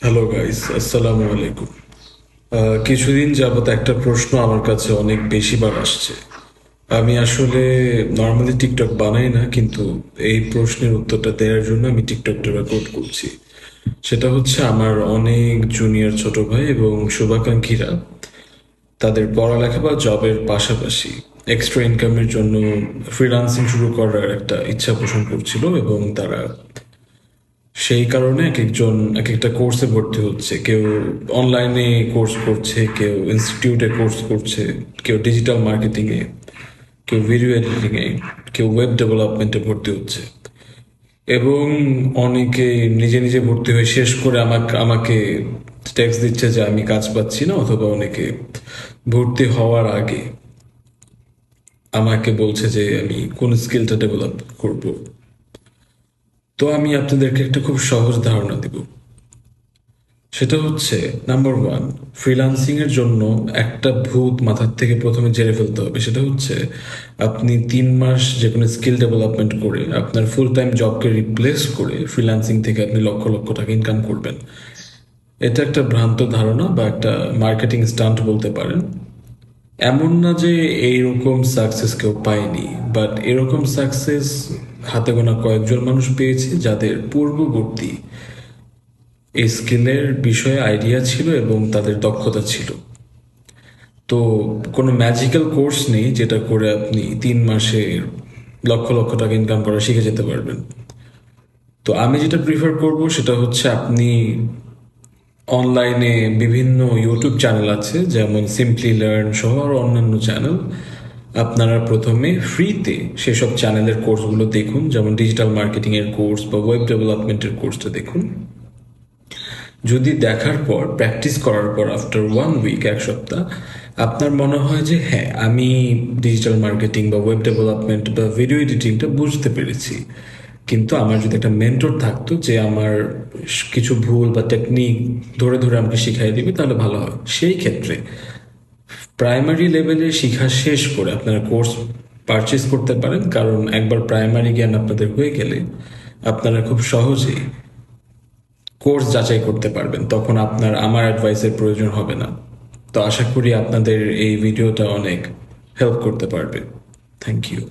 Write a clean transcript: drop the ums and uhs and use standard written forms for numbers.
Hello guys, আসসালামু আলাইকুম। কিছুদিন যাবত একটা প্রশ্ন আমার কাছে অনেক বেশিবার আসছে। আমি আসলে নর্মালি টিকটক বানাই না, কিন্তু এই প্রশ্নের উত্তরটা দেওয়ার জন্য আমি টিকটকটা রেকর্ড করছি। সেটা হচ্ছে, আমার অনেক জুনিয়র ছোট ভাই এবং শুভাকাঙ্ক্ষীরা তাদের পড়ালেখা বা জবের পাশাপাশি এক্সট্রা ইনকামের জন্য ফ্রিল্যান্সিং শুরু করার একটা ইচ্ছা পোষণ করছিল, এবং তারা সেই কারণে এক একজন এক একটা কোর্সে ভর্তি হচ্ছে। কেউ অনলাইনে কোর্স করছে, কেউ ইনস্টিটিউটে কোর্স করছে, কেউ ডিজিটাল মার্কেটিংয়ে, কেউ ভিডিও এডিটিংয়ে, কেউ ওয়েব ডেভেলপমেন্টে ভর্তি হচ্ছে। এবং অনেকে নিজে নিজে ভর্তি হয়ে শেষ করে আমাকে আমাকে টেক্সট দিচ্ছে যে আমি কাজ পাচ্ছি না, অথবা অনেকে ভর্তি হওয়ার আগে আমাকে বলছে যে আমি কোন স্কিলটা ডেভেলপ করব। তো আমি আপনাদেরকে একটা খুব সহজ ধারণা দিব। সেটা হচ্ছে, নাম্বার ওয়ান, ফ্রিল্যান্সিং এর জন্য একটা ভূত মাথার থেকে প্রথমে ঝেড়ে ফেলতে হবে। সেটা হচ্ছে, আপনি 3 মাস যে কোনো স্কিল ডেভেলপমেন্ট করে আপনার ফুল টাইম জবকে রিপ্লেস করে ফ্রিল্যান্সিং থেকে আপনি লক্ষ লক্ষ টাকা ইনকাম করবেন। এটা একটা ভ্রান্ত ধারণা বা একটা মার্কেটিং স্টান্ট বলতে পারেন। এমন না যে এইরকম সাকসেস কেউ পায়নি, বাট এরকম সাকসেস হাতে গোনা কয়েকজন মানুষ পেয়েছে, যাদের পূর্ববর্তী এই স্কিলের বিষয়ে আইডিয়া ছিল এবং তাদের দক্ষতা ছিল। তো কোনো ম্যাজিক্যাল কোর্স নেই যেটা করে আপনি 3 মাসে লক্ষ লক্ষ টাকা ইনকাম করা শিখে যেতে পারবেন। তো আমি যেটা প্রিফার করব সেটা হচ্ছে, আপনি অনলাইনে বিভিন্ন ইউটিউব চ্যানেল আছে, যেমন সিম্পলি লার্ন সহ আরও অন্যান্য চ্যানেল। আপনারা প্রথমে ফ্রিতে সেসব চ্যানেলের কোর্সগুলো দেখুন, যেমন ডিজিটাল মার্কেটিংয়ের কোর্স বা ওয়েব ডেভেলপমেন্টের কোর্সটা দেখুন। যদি দেখার পর, প্র্যাকটিস করার পর, আফটার 1 উইক, এক সপ্তাহ, আপনার মনে হয় যে হ্যাঁ, আমি ডিজিটাল মার্কেটিং বা ওয়েব ডেভেলপমেন্ট বা ভিডিও এডিটিংটা বুঝতে পেরেছি, কিন্তু আমার যদি একটা মেন্টর থাকতো যে আমার কিছু ভুল বা টেকনিক ধরে ধরে আমাকে শিখাই দিবে, তাহলে ভালো হয়। সেই ক্ষেত্রে প্রাইমারি লেভেলে শিখা শেষ করে আপনারা কোর্স পারচেস করতে পারেন, কারণ একবার প্রাইমারি জ্ঞান আপনাদের হয়ে গেলে আপনারা খুব সহজেই কোর্স যাচাই করতে পারবেন। তখন আপনার আমার অ্যাডভাইসের প্রয়োজন হবে না। তো আশা করি আপনাদের এই ভিডিওটা অনেক হেল্প করতে পারবে। Thank you.